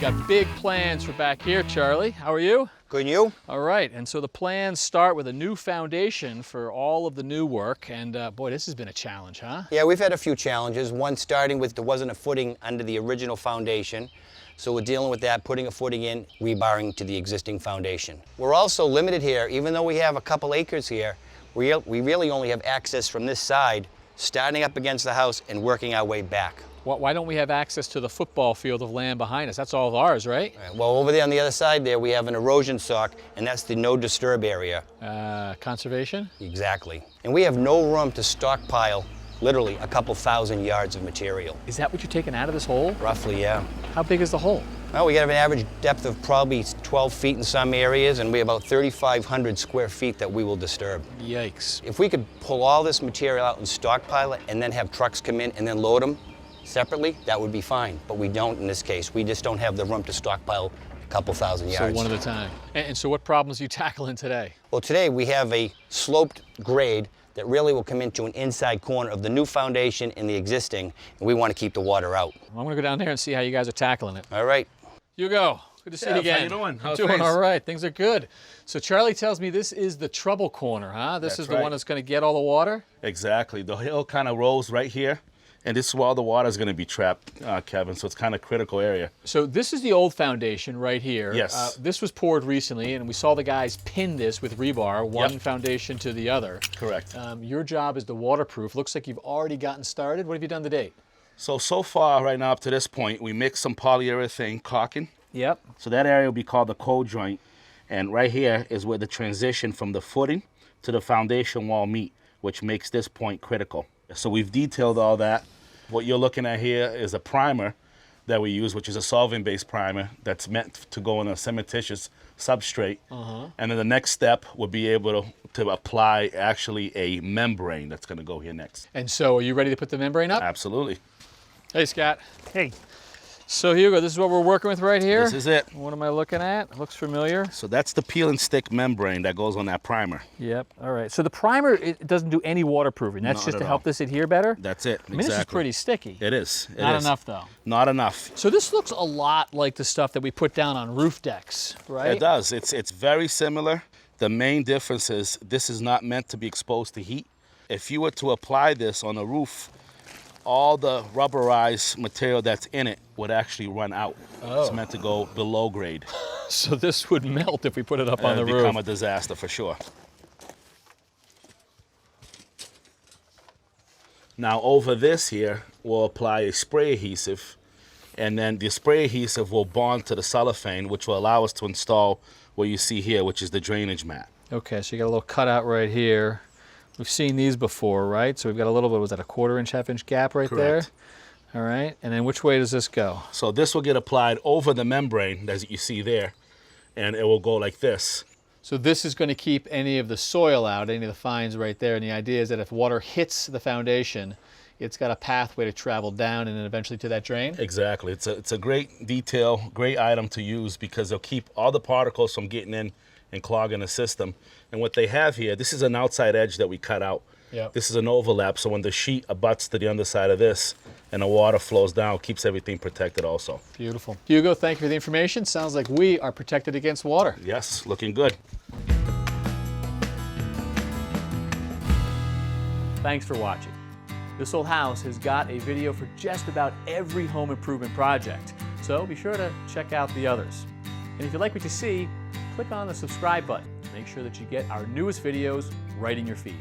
Got big plans for back here, Charlie. How are you? Good, and you? All right, and so the plans start with a new foundation for all of the new work, and boy, this has been a challenge, huh? Yeah, we've had a few challenges. One starting with there wasn't a footing under the original foundation, so we're dealing with that, putting a footing in, rebarring to the existing foundation. We're also limited here, even though we have a couple acres here, we really only have access from this side, starting up against the house and working our way back. Why don't we have access to the football field of land behind us? That's all ours, right? Well, over there on the other side there, we have an erosion sock, and that's the no disturb area. Conservation? Exactly. And we have no room to stockpile literally a couple thousand yards of material. Is that what you're taking out of this hole? Roughly, yeah. How big is the hole? Well, we have an average depth of probably 12 feet in some areas, and we have about 3,500 square feet that we will disturb. Yikes. If we could pull all this material out and stockpile it, and then have trucks come in and then load them separately, that would be fine. But we don't in this case. We just don't have the room to stockpile a couple thousand yards. So one at a time. And so what problems are you tackling today? Well, today we have a sloped grade that really will come into an inside corner of the new foundation and the existing, and we want to keep the water out. Well, I'm gonna go down there and see how you guys are tackling it. All right. Hugo, good to see you again. How you doing? How's Doing things? all right, things are good. So Charlie tells me this is the trouble corner, huh? This That's is the right. one that's gonna get all the water? Exactly. The hill kind of rolls right here, and this is where all the water is going to be trapped, Kevin, so it's kind of a critical area. So this is the old foundation right here. Yes. This was poured recently, and we saw the guys pin this with rebar, one foundation to the other. Correct. Your job is to waterproof. Looks like you've already gotten started. What have you done to date? So far, right now, up to this point, we mixed some polyurethane caulking. Yep. So that area will be called the cold joint, and right here is where the transition from the footing to the foundation wall meet, which makes this point critical. So we've detailed all that. What you're looking at here is a primer that we use, which is a solvent-based primer that's meant to go on a cementitious substrate. And then the next step would be able to apply actually a membrane that's going to go here next. And so are you ready to put the membrane up? Absolutely. Hey, Scott. Hey. So Hugo, this is what we're working with right here? This is it. What am I looking at? Looks familiar. So that's the peel and stick membrane that goes on that primer. Yep, all right. So the primer, it doesn't do any waterproofing. That's Not just at to all. help this adhere better? That's it. I mean, this is pretty sticky. It is. It Not is. enough, though. Not enough. So this looks a lot like the stuff that we put down on roof decks, right? It does. It's very similar. The main difference is this is not meant to be exposed to heat. If you were to apply this on a roof, all the rubberized material that's in it would actually run out. Oh. It's meant to go below grade. So this would melt if we put it up on the It'd roof. become a disaster for sure. Now over this here, we'll apply a spray adhesive, and then the spray adhesive will bond to the cellophane, which will allow us to install what you see here, which is the drainage mat. Okay, so you got a little cutout right here. We've seen these before, right? So we've got a little bit, was that a 1/4 inch, 1/2 inch gap right Correct. there? All right, and then which way does this go? So this will get applied over the membrane, as you see there, and it will go like this. So this is going to keep any of the soil out, any of the fines right there, and the idea is that if water hits the foundation, it's got a pathway to travel down and then eventually to that drain? Exactly. It's a great detail, great item to use because it'll keep all the particles from getting in and clogging the system. And what they have here, this is an outside edge that we cut out. Yep. This is an overlap, so when the sheet abuts to the underside of this and the water flows down, it keeps everything protected also. Beautiful. Hugo, thank you for the information. Sounds like we are protected against water. Yes, looking good. Thanks for watching. This Old House has got a video for just about every home improvement project, so be sure to check out the others. And if you like what you see, click on the subscribe button to make sure that you get our newest videos right in your feed.